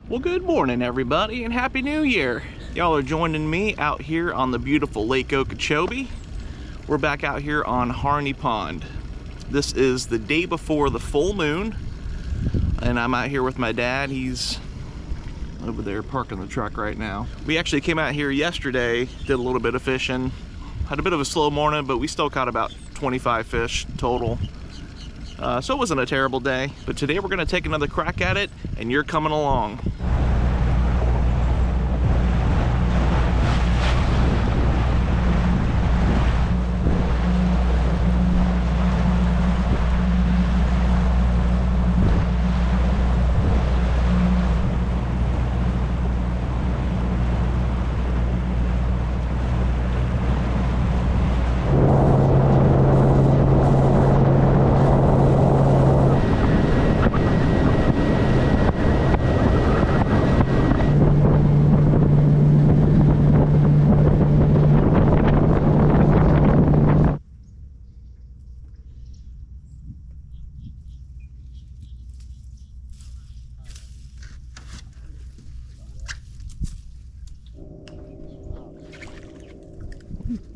Well, good morning, everybody, and Happy New Year. Y'all are joining me out here on the beautiful Lake Okeechobee. We're back out here on Harney Pond. This is the day before the full moon, and I'm out here with my dad. He's over there parking the truck right now. We actually came out here yesterday, did a little bit of fishing. Had a bit of a slow morning, but we still caught about 25 fish total. So it wasn't a terrible day, but today we're gonna take another crack at it, and you're coming along.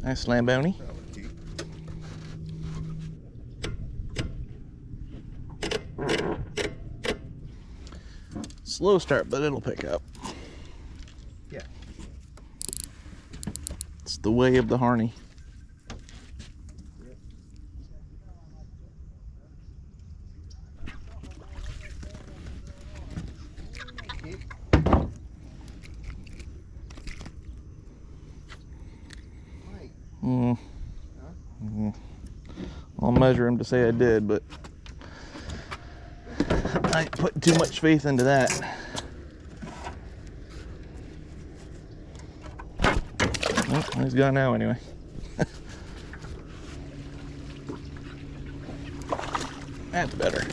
Nice Lamboni. Slow start, but it'll pick up. Yeah. It's the way of the Harney. I'll measure him to say I did, but I ain't putting too much faith into that. Oh, he's gone now anyway. That's better.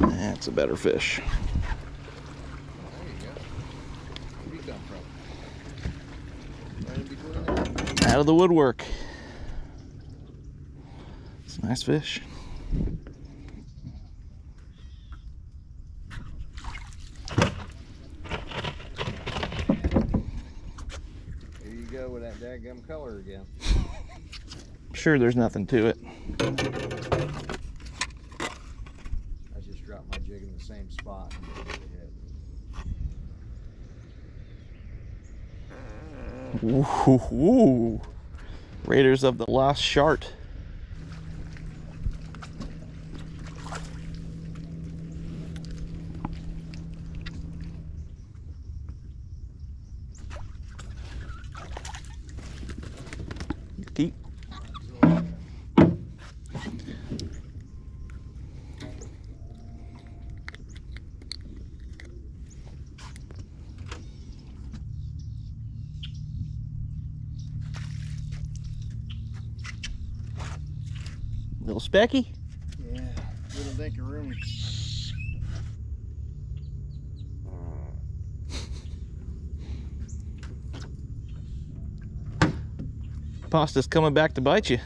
That's a better fish. There you go. Where'd he come from? Right in between there? Out of the woodwork. It's a nice fish. Here you go with that daggum color again. I'm sure there's nothing to it. I just dropped my jig in the same spot and hit it. Ooh, Raiders of the Lost Shart. Keep. Little specky? Yeah, little dinkaroomy. Pasta's coming back to bite you.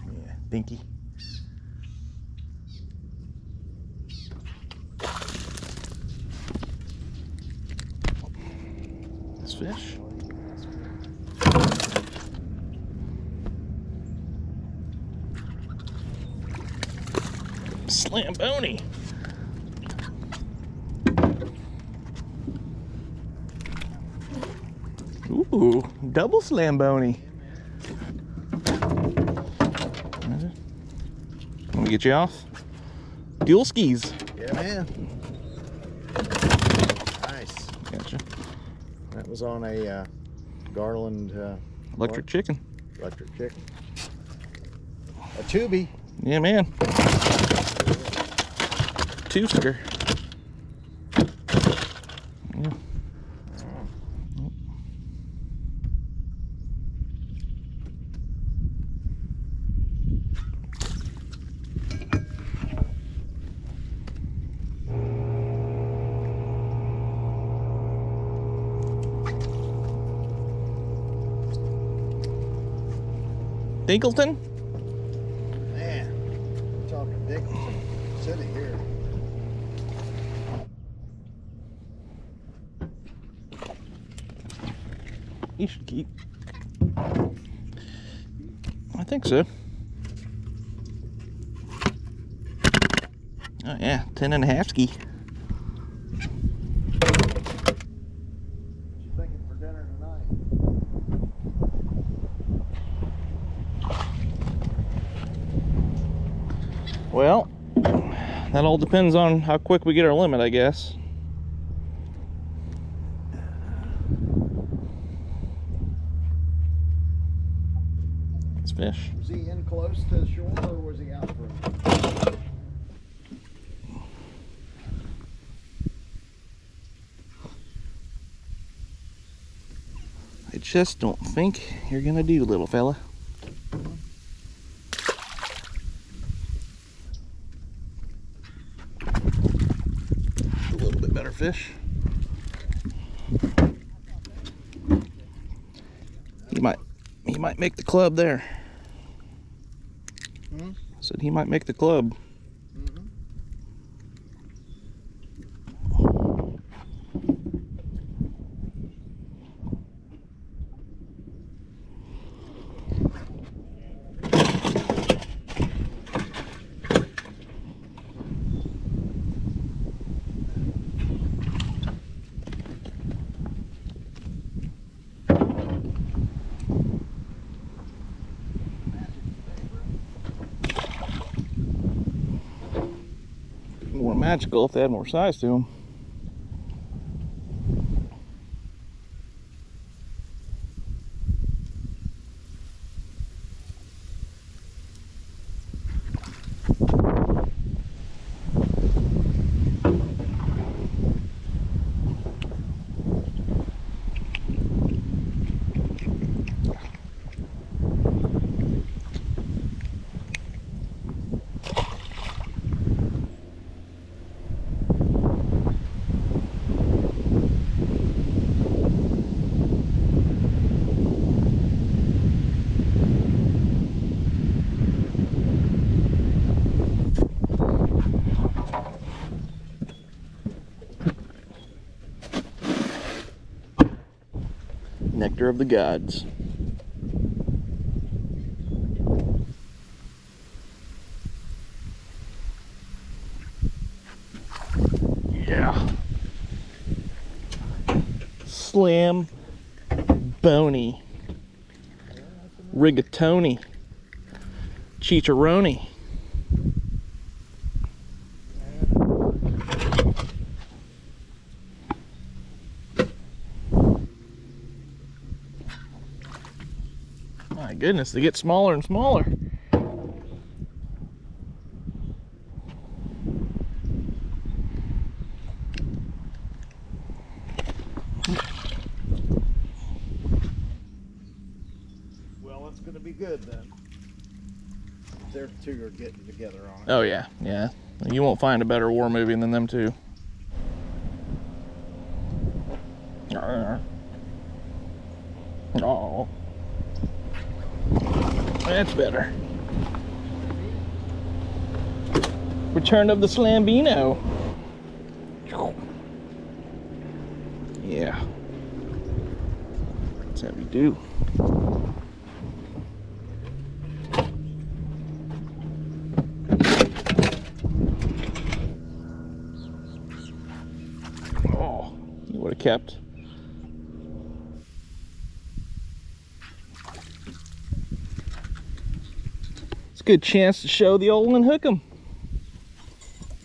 Yeah, dinky. This fish. Slamboni. Ooh, double slamboni. Let me get you off. Dual skis. Yeah, man. Nice. Gotcha. That was on a Garland Electric chicken. electric chicken. A tubie. Yeah, man. Two-sticker. Yeah. Man, Dickinson. Sit it here. He should keep. I think so. Oh yeah, 10.5 ski. What you thinking for dinner tonight? Well, that all depends on how quick we get our limit, I guess. Let's fish. Was he in close to the shore or was he out further? I just don't think you're gonna do, little fella. A little bit better fish. He might make the club there. I said he might make the club. More magical if they had more size to them. Nectar of the gods. Yeah. Slam bony. Rigatoni. Chicharroni. My goodness, they get smaller and smaller. Well, it's going to be good then. Their two are getting together on it. Oh yeah, yeah. You won't find a better war movie than them two. Oh. That's better. Return of the Slambino. Yeah. That's how we do. Oh, you would have kept. Good chance to show the old unHOOKum.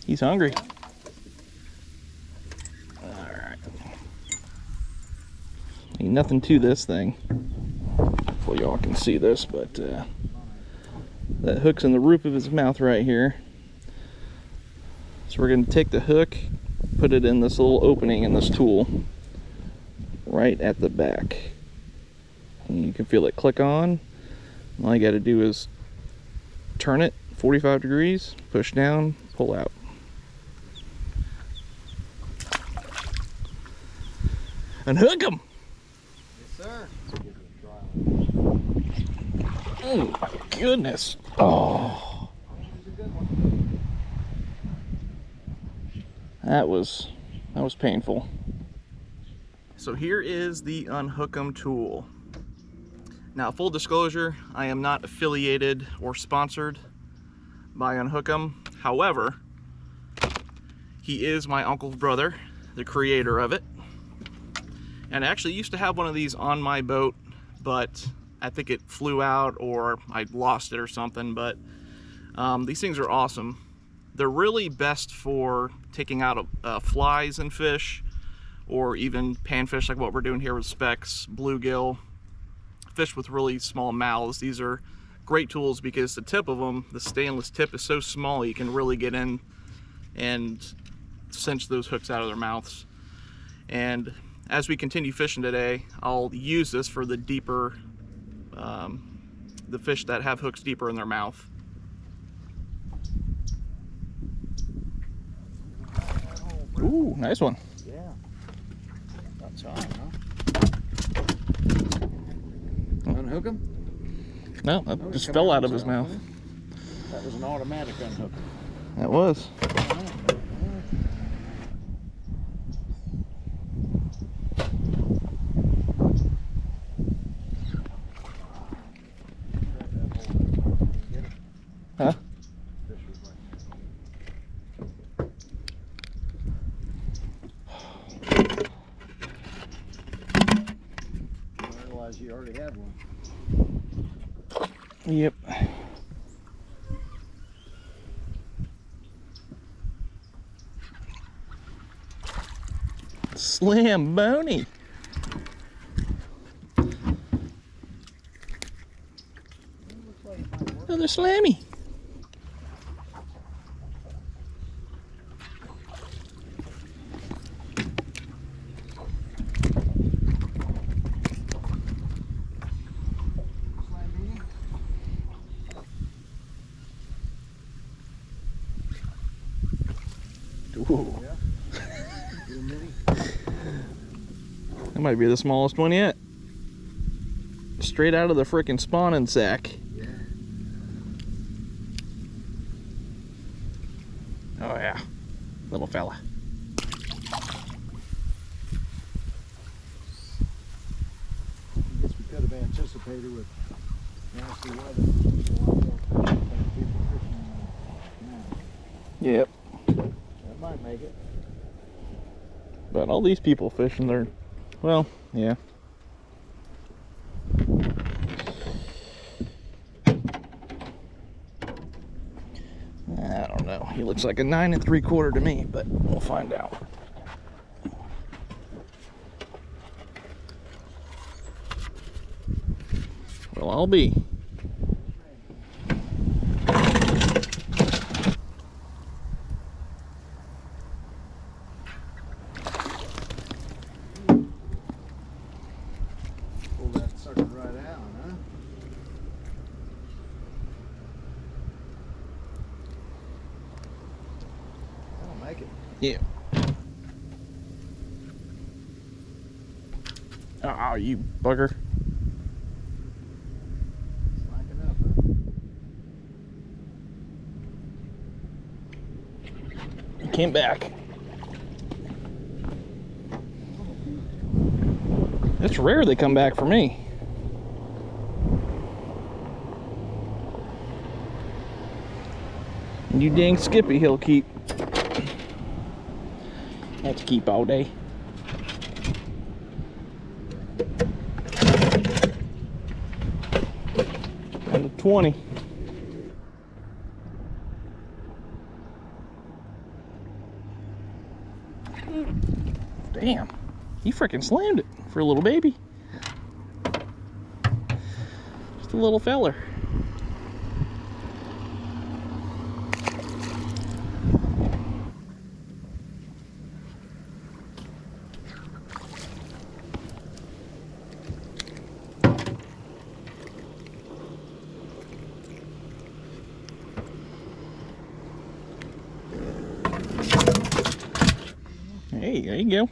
He's hungry. Alright. Ain't nothing to this thing. Hopefully y'all can see this, but that hook's in the roof of his mouth right here. So we're going to take the hook, put it in this little opening in this tool right at the back. And you can feel it click on. All you got to do is turn it 45 degrees, push down, pull out. unHOOKum! Yes, sir. Oh my goodness. Oh. This is a good one. That was painful. So here is the unHOOKum tool. Now, full disclosure, I am not affiliated or sponsored by unHOOKum. However, he is my uncle's brother, the creator of it. And I actually used to have one of these on my boat, but I think it flew out or I lost it or something. But these things are awesome. They're really best for taking out flies and fish, or even panfish like what we're doing here with specks, bluegill, fish with really small mouths. These are great tools because the tip of them, the stainless tip, is so small you can really get in and cinch those hooks out of their mouths. And as we continue fishing today, I'll use this for the deeper, the fish that have hooks deeper in their mouth. Ooh, nice one. Yeah. That's high, huh? Unhook him? No, that just fell out of his mouth. That was an automatic unhook. That was. Huh? I realized you already had one. Yep. Slam bony. Another slammy. Ooh. Yeah. That might be the smallest one yet. Straight out of the frickin' spawning sack. Yeah. Oh yeah, little fella. I guess we could have anticipated with nasty weather. Yep. That might make it. But all these people fishing, they're, well, yeah. I don't know. He looks like a 9 3/4 to me, but we'll find out. Well, I'll be. Pull that sucker right out, huh? That'll make it. Yeah. Oh, you bugger. Slacking up, huh? He came back. It's rare they come back for me. You dang Skippy, he'll keep. That's keep all day. And a 20. Damn, he freaking slammed it for a little baby. Just a little feller. Hey, there you go.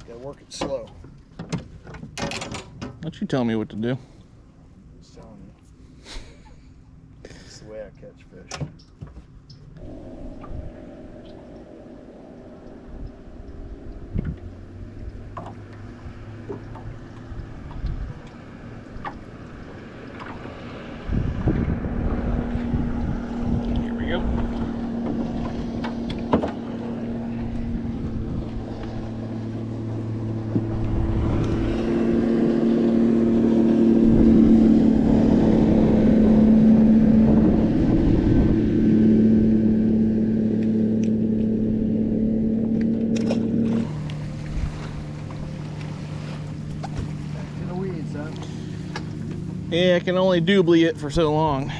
Gotta work it slow. Don't you tell me what to do. Just telling you. That's the way I catch fish. Here we go. Yeah, I can only doobly it for so long.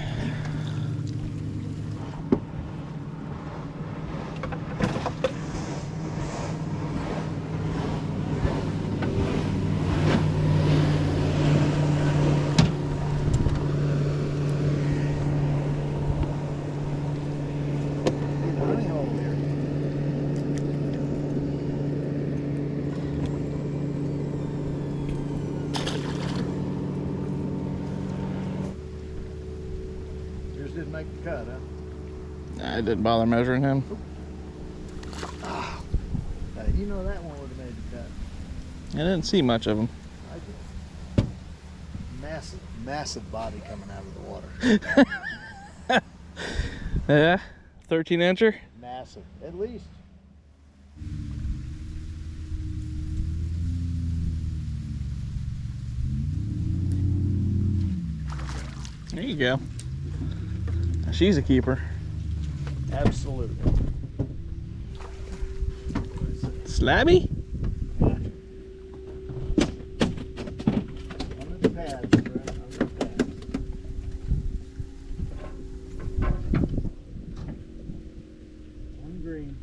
Didn't make the cut, huh? Nah, it didn't bother measuring him. You know that one would have made the cut. I didn't see much of him. I did. Massive, massive body coming out of the water. Yeah, 13-incher. Massive, at least. There you go. She's a keeper. Absolutely. Slabby? Under the pads, Brent, under the pads. One green.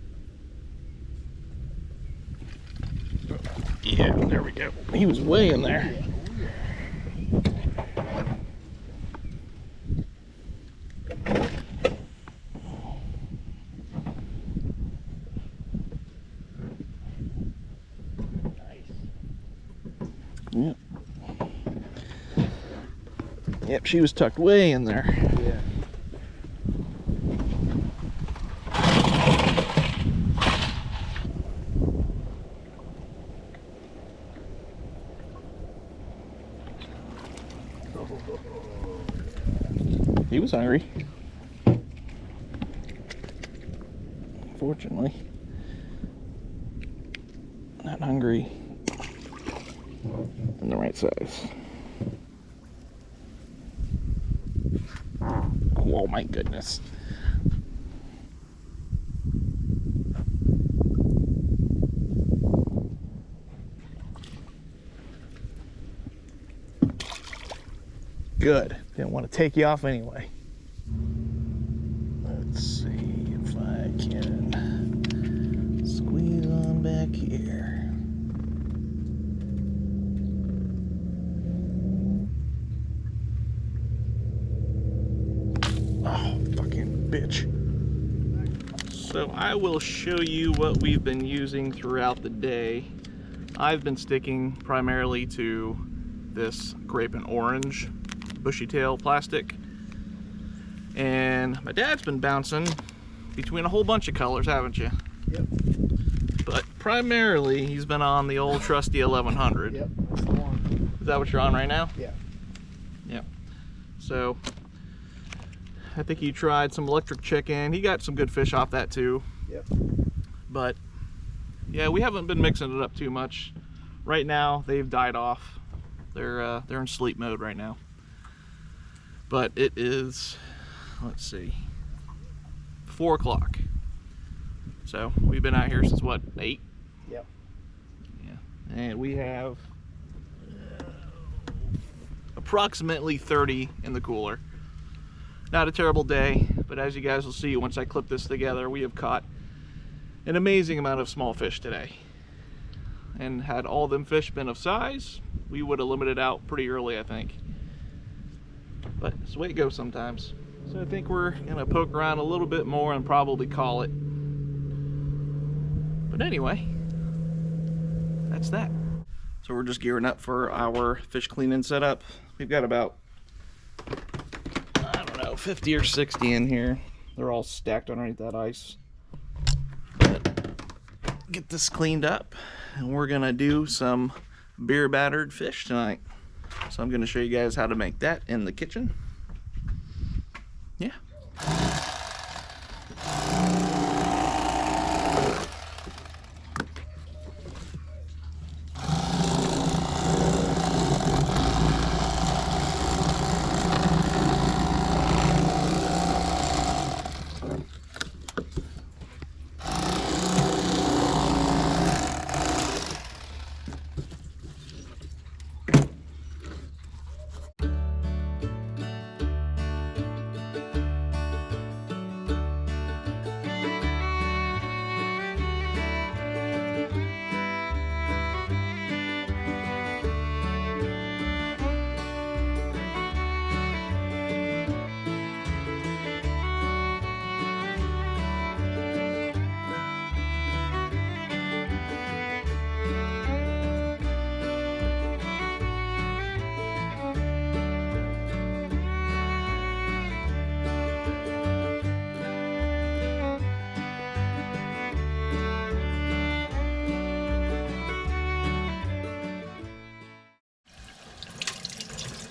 Yeah, there we go. He was way in there. Yeah. Yep. Yep, she was tucked way in there. Yeah. He was hungry. Fortunately, not hungry in the right size. Oh my goodness. Good. Didn't want to take you off anyway. Let's see if I can squeeze on back here. Oh, fucking bitch. So I will show you what we've been using throughout the day. I've been sticking primarily to this grape and orange bushy tail plastic, and my dad's been bouncing between a whole bunch of colors, haven't you? Yep. But primarily he's been on the old trusty 1100. Yep, that's the one. Is that what you're on right now? Yeah. Yep. So I think he tried some electric chicken. He got some good fish off that too. Yep. But yeah, we haven't been mixing it up too much. Right now they've died off. They're in sleep mode right now. But it is, let's see, 4 o'clock. So we've been out here since what, 8? Yep. Yeah. And we have approximately 30 in the cooler. Not a terrible day, but as you guys will see once I clip this together, we have caught an amazing amount of small fish today. And had all them fish been of size, we would have limited out pretty early, I think. But it's the way it goes sometimes. So I think we're gonna poke around a little bit more and probably call it. But anyway, that's that. So we're just gearing up for our fish cleaning setup. We've got about, I don't know, 50 or 60 in here. They're all stacked underneath that ice. But get this cleaned up, and we're gonna do some beer battered fish tonight. So I'm gonna show you guys how to make that in the kitchen. Yeah.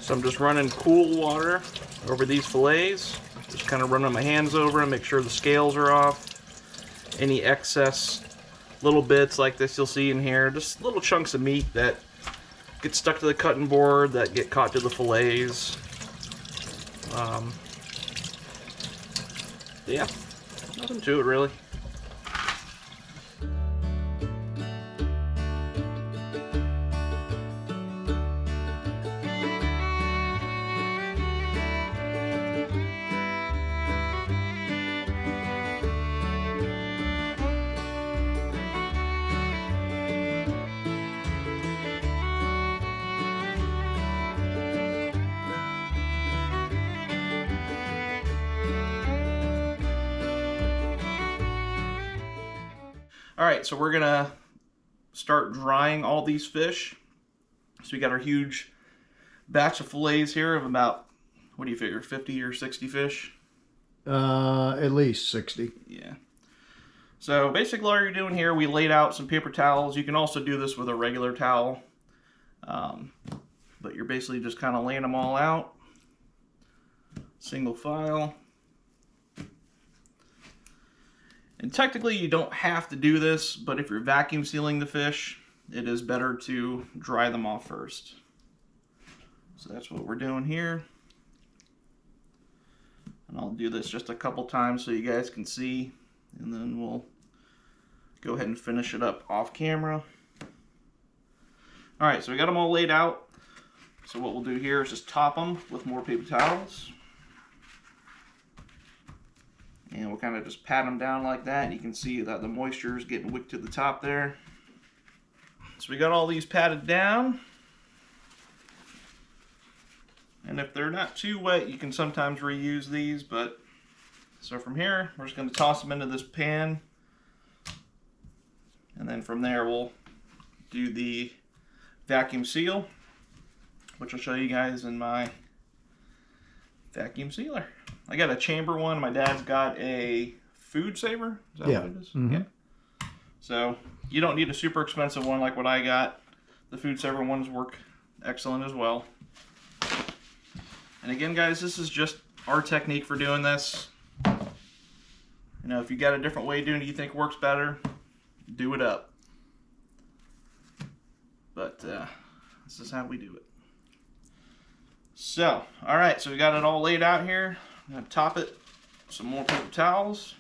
So I'm just running cool water over these fillets. Just kind of running my hands over them, make sure the scales are off. Any excess little bits like this you'll see in here, just little chunks of meat that get stuck to the cutting board, that get caught to the fillets. Yeah, nothing to it really. Alright, so we're gonna start drying all these fish. So we got our huge batch of fillets here of about, what do you figure, 50 or 60 fish? At least 60. Yeah. So basically all you're doing here, we laid out some paper towels. You can also do this with a regular towel. But you're basically just kind of laying them all out. Single file. And technically you don't have to do this, but if you're vacuum sealing the fish, it is better to dry them off first. So that's what we're doing here. And I'll do this just a couple times so you guys can see, and then we'll go ahead and finish it up off camera. Alright, so we got them all laid out. So what we'll do here is just top them with more paper towels. And we'll kind of just pat them down like that. You can see that the moisture is getting wicked to the top there. So we got all these patted down. And if they're not too wet, you can sometimes reuse these. But so from here, we're just going to toss them into this pan. And then from there, we'll do the vacuum seal, which I'll show you guys in my vacuum sealer. I got a chamber one. My dad's got a food saver. Is that what it is? Mm-hmm. Yeah. So you don't need a super expensive one like what I got. The food saver ones work excellent as well. And again, guys, this is just our technique for doing this. You know, if you got a different way of doing it you think works better, do it up. But this is how we do it. So, alright, so we got it all laid out here. I'm going to top it with some more paper towels.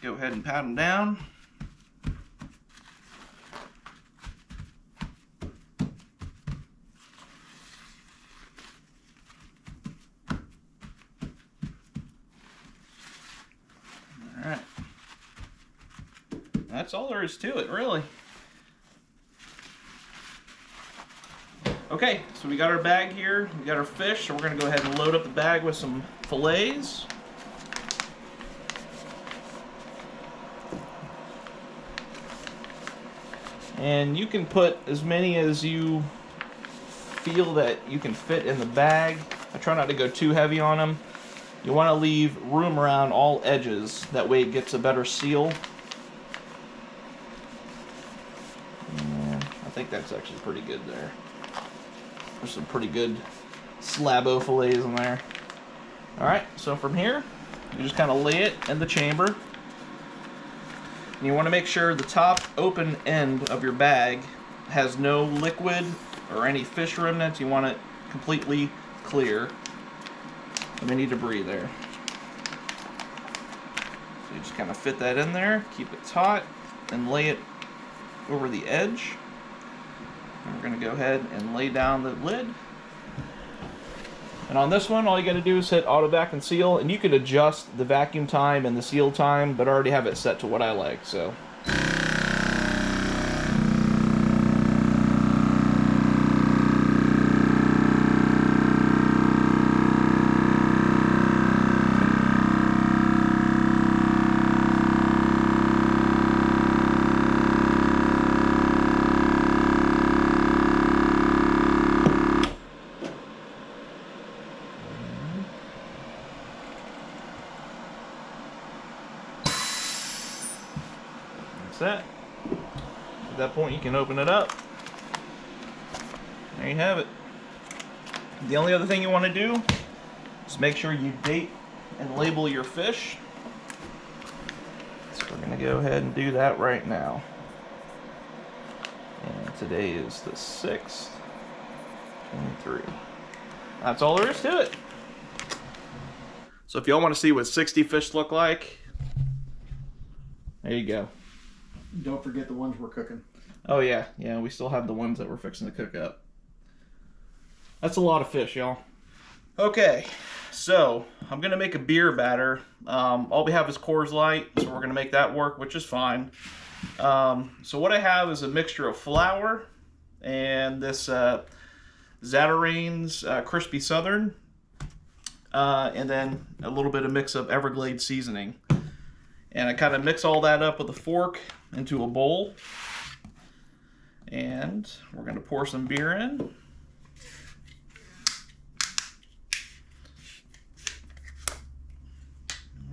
Go ahead and pat them down. Alright. That's all there is to it, really. Okay, so we got our bag here, we got our fish, so we're going to go ahead and load up the bag with some fillets. And you can put as many as you feel that you can fit in the bag. I try not to go too heavy on them. You want to leave room around all edges. That way it gets a better seal. And I think that's actually pretty good there. There's some pretty good slabo fillets in there. Alright, so from here, you just kind of lay it in the chamber. And you want to make sure the top open end of your bag has no liquid or any fish remnants. You want it completely clear of any debris there. So you just kind of fit that in there, keep it taut, and lay it over the edge. And we're going to go ahead and lay down the lid. And on this one, all you got to do is hit auto vac and seal, and you can adjust the vacuum time and the seal time, but I already have it set to what I like, so. That. At that point, you can open it up. There you have it. The only other thing you want to do is make sure you date and label your fish. So we're going to go ahead and do that right now. And today is the 6th, 23. That's all there is to it. So if y'all want to see what 60 fish look like, there you go. Don't forget the ones we're cooking. Oh yeah, we still have the ones that we're fixing to cook up. That's a lot of fish, y'all. Okay, so I'm gonna make a beer batter. All we have is Coors Light, so we're gonna make that work, which is fine. So what I have is a mixture of flour and this Zatarain's Crispy Southern, and then a little bit of mix of Everglades seasoning. And I kind of mix all that up with a fork into a bowl. And we're going to pour some beer in.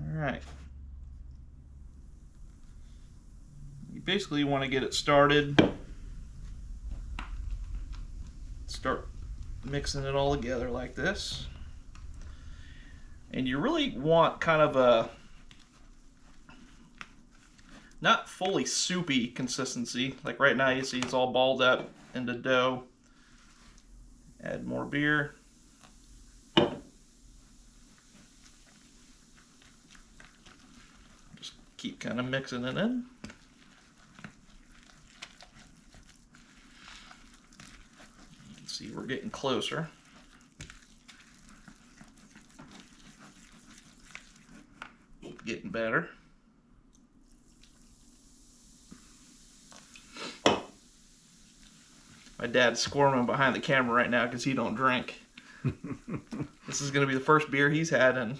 All right. You basically want to get it started. Start mixing it all together like this. And you really want kind of a not fully soupy consistency. Like right now you see it's all balled up into dough. Add more beer. Just keep kind of mixing it in. You can see we're getting closer. Getting better. My dad's squirming behind the camera right now because he don't drink. This is going to be the first beer he's had in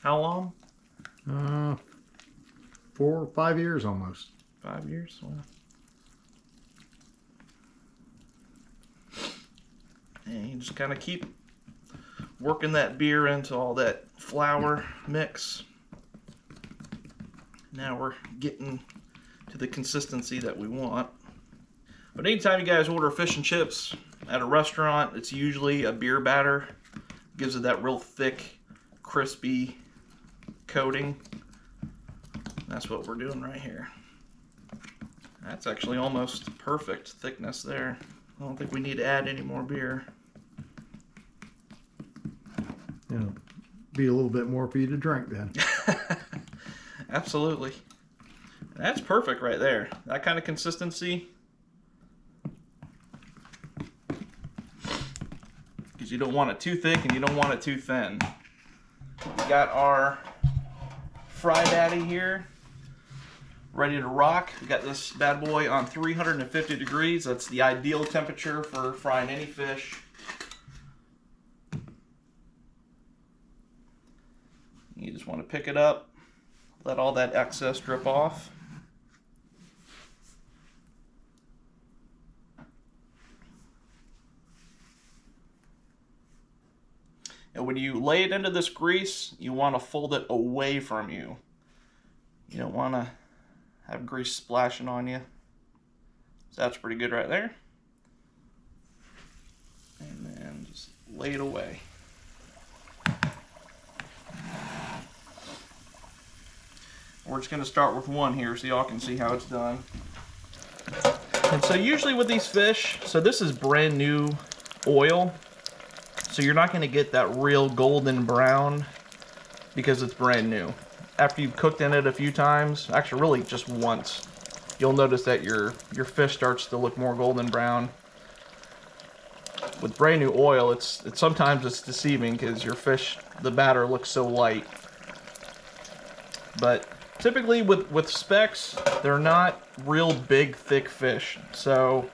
how long? 4 or 5 years almost. 5 years? Wow. And you just kind of keep working that beer into all that flour mix. Now we're getting to the consistency that we want. But anytime you guys order fish and chips at a restaurant, it's usually a beer batter. It gives it that real thick, crispy coating. That's what we're doing right here. That's actually almost perfect thickness there. I don't think we need to add any more beer. It'll be a little bit more for you to drink then. Absolutely. That's perfect right there. That kind of consistency. Because you don't want it too thick and you don't want it too thin. We got our fry daddy here ready to rock. We got this bad boy on 350 degrees. That's the ideal temperature for frying any fish. You just want to pick it up, let all that excess drip off. when you lay it into this grease, you want to fold it away from you. You don't want to have grease splashing on you. So that's pretty good right there. And then just lay it away. We're just going to start with one here so y'all can see how it's done. And so usually with these fish, so this is brand new oil. So you're not going to get that real golden brown because it's brand new. After you've cooked in it a few times, actually really just once, you'll notice that your fish starts to look more golden brown. With brand new oil, it's sometimes it's deceiving because your fish, the batter looks so light. But typically with specks, they're not real big, thick fish. So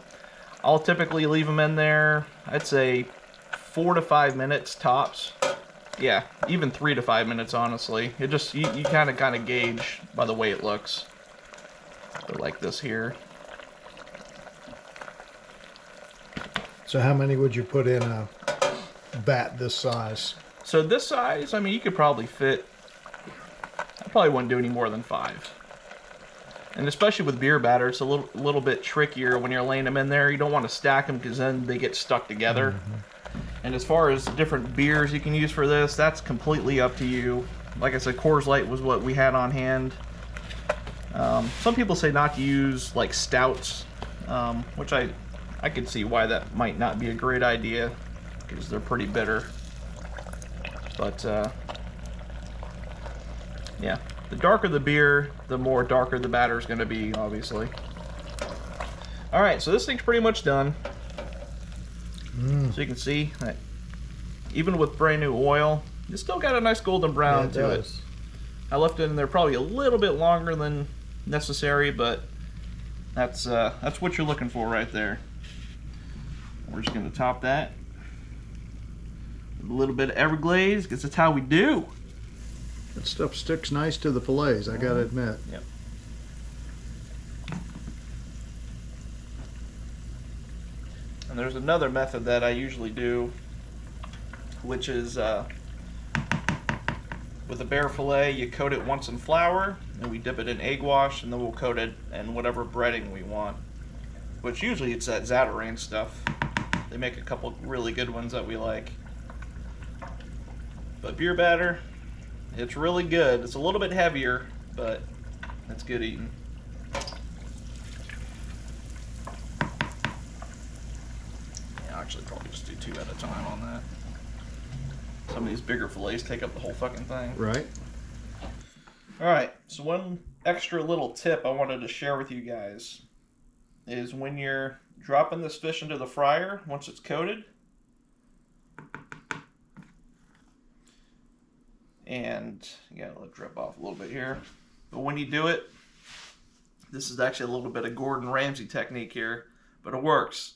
I'll typically leave them in there, I'd say 4 to 5 minutes tops. Yeah, even 3 to 5 minutes, honestly. It just, you kind of gauge by the way it looks. But like this here. So how many would you put in a bat this size? So this size, I mean, you could probably fit, I probably wouldn't do any more than 5. And especially with beer batter, it's a little bit trickier when you're laying them in there. You don't want to stack them because then they get stuck together. And as far as different beers you can use for this, that's completely up to you. Like I said, Coors Light was what we had on hand. Some people say not to use like stouts, which I could see why that might not be a great idea because they're pretty bitter. But yeah, the darker the beer, the more darker the batter is going to be, obviously. All right, so this thing's pretty much done. So you can see that even with brand new oil, it's still got a nice golden brown to it. I left it in there probably a little bit longer than necessary, but that's what you're looking for right there. We're just going to top that with a little bit of Everglaze because that's how we do. That stuff sticks nice to the fillets, I gotta admit. Yep. And there's another method that I usually do, which is with a bear fillet, you coat it once in flour, and we dip it in egg wash, and then we'll coat it in whatever breading we want. Which usually it's that Zatarain stuff. They make a couple really good ones that we like. But beer batter, it's really good. It's a little bit heavier, but it's good eating. Actually probably just do 2 at a time on that. Some of these bigger fillets take up the whole fucking thing. Right. Alright, so one extra little tip I wanted to share with you guys is when you're dropping this fish into the fryer, once it's coated, and you gotta let it drip off a little bit here, but when you do it, this is actually a little bit of Gordon Ramsay technique here, but it works.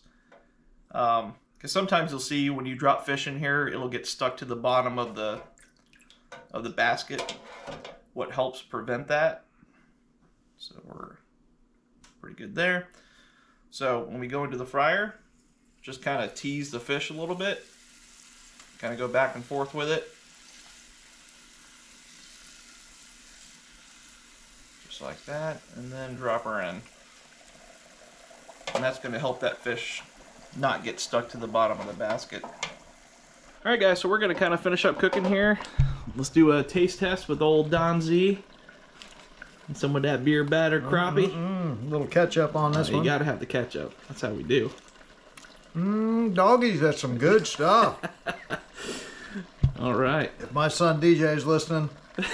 Because sometimes you'll see when you drop fish in here, it'll get stuck to the bottom of the basket. What helps prevent that? So we're pretty good there. So when we go into the fryer, just kind of tease the fish a little bit. Kind of go back and forth with it. Just like that, and then drop her in. And that's going to help that fish not get stuck to the bottom of the basket. Alright guys, so we're going to kind of finish up cooking here. Let's do a taste test with old Don Z. And some of that beer batter crappie. A little ketchup on this one. You got to have the ketchup. That's how we do. Doggies, that's some good stuff. Alright. If my son DJ's listening,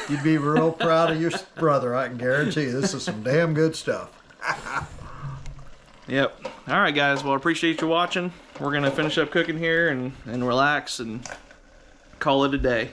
you'd be real proud of your brother, I can guarantee you. This is some damn good stuff. Yep. Alright guys, well I appreciate you watching. We're going to finish up cooking here and relax and call it a day.